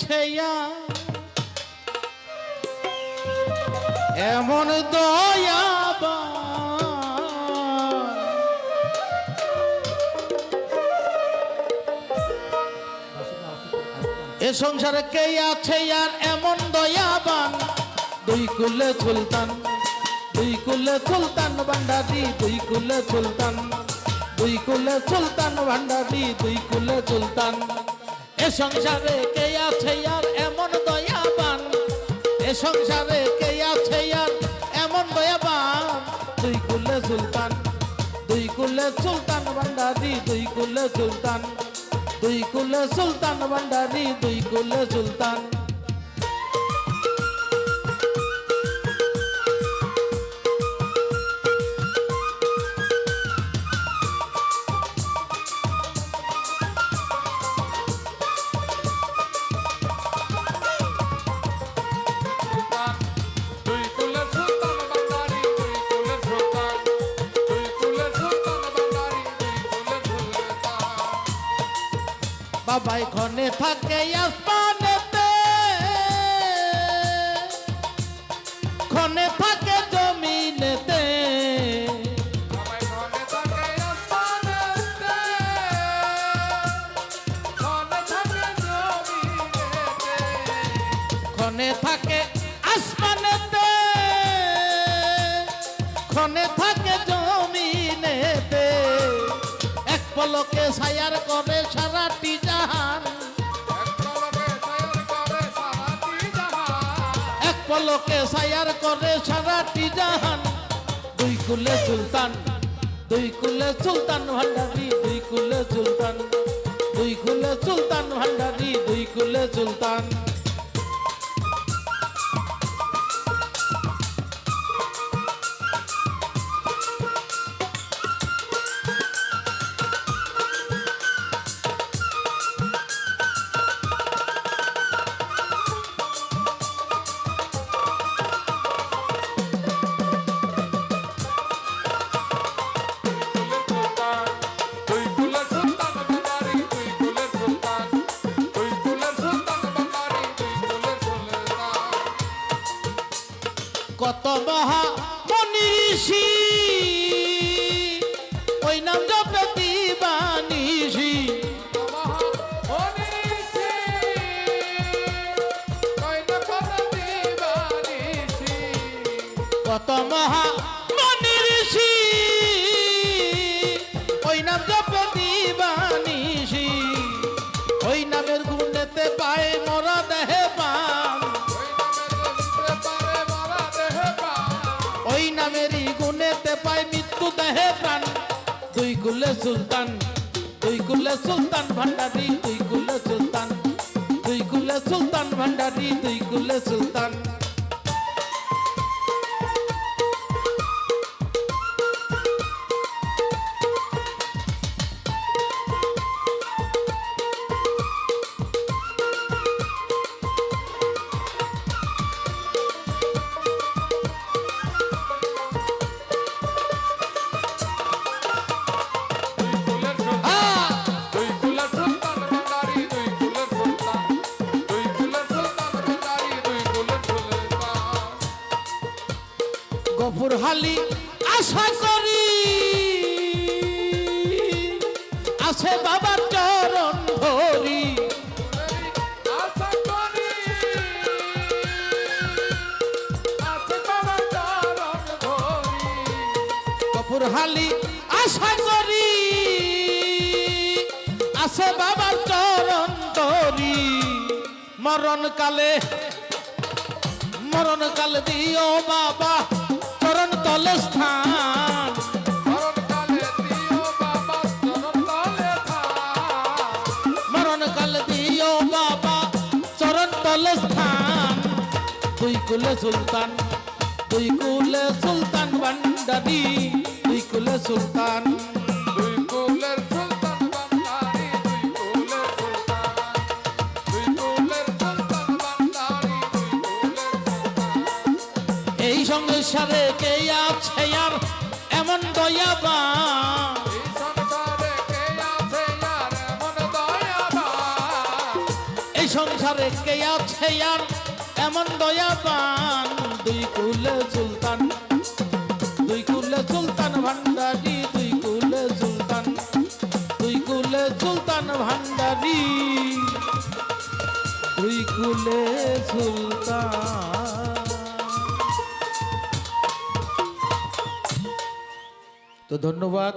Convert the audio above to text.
আছে এমন দয়াবান, এ সংসারে কে আছে আর এমন দয়াবান, দুই কুলে সুলতান, দুই কুলে সুলতান ভান্ডারী, দুই কুলে সুলতান, দুই কুলে সুলতান ভান্ডারী, দুই কুলে সুলতান। এ সংসারে কে আছে আর এমন দয়াবান, এ সংসারে কে আছে আর এমন দয়াবান, দুই কুলে সুলতান, দুই কুলে সুলতান ভান্ডারী, দুই কুলে সুলতান, দুই কুলে সুলতান ভান্ডারী, দুই কুলে সুলতান। বাবাই ঘনে থাকে আসমানেতে, ঘনে থাকে জমিনেতে, বাবাই ঘনে থাকে আসমানেতে, ঘনে থাকে জমিনেতে, ঘনে থাকে আসমানেতে, ঘনে থাকে জমিনেতে, এক পলকে ছায়ার করে সারাটি জাহান, এক পলকে ছায়ার করে সারাটি জাহান। দুই কুলে সুলতান, দুই কুলে সুলতান ভান্ডারী, দুই কুলে সুলতান, দুই কুলে সুলতান ভান্ডারী, দুই কুলে সুলতান। কত মহা মনি ঋষি ওই নাম জপে দিবানিশি, কত মহা মনি ঋষি ওই নাম জপে দিবানিশি, ওই নামের গুণেতে পায় মোরা দেহে পান, ওই নামেরই গুণেতে পায় মৃত্যু দেহে প্রাণ। দুই কুলে সুলতান, দুই কুলে সুলতান ভান্ডারী, দুই কুলে সুলতান, দুই কুলে সুলতান ভান্ডারী, দুই কুলে সুলতান। গফুর হালি আশা করি আছে বাবার চরণ ধরি, গফুর হালি আশা করি আছে বাবার চরণ ধরি। মরণ কালে, মরণ কালে দিও বাবা চরণ তলে স্থান, মরণ কালে দিও বাবা চরণ তলে স্থান। দুই কুলে সুলতান, দুই কুলে সুলতান ভান্ডারী, দুই কুলে সুলতান, দুই কুলের সুলতান ভান্ডারী, দুই কুলের সুলতান, দুই কুলের সুলতান ভান্ডারী, দুই কুলের সুলতান। এই সংসারে কে আছে আর এমন দয়াবান, এই সংসারে কে আছে আর এমন দয়াবান, এই সংসারে কে আছে আর এমন দয়াবান দুই কুলে সুলতান ভান্ডারি দুই কুলে সুলতান ভান্ডারি দুই কুলে সুলতান। তো ধন্যবাদ।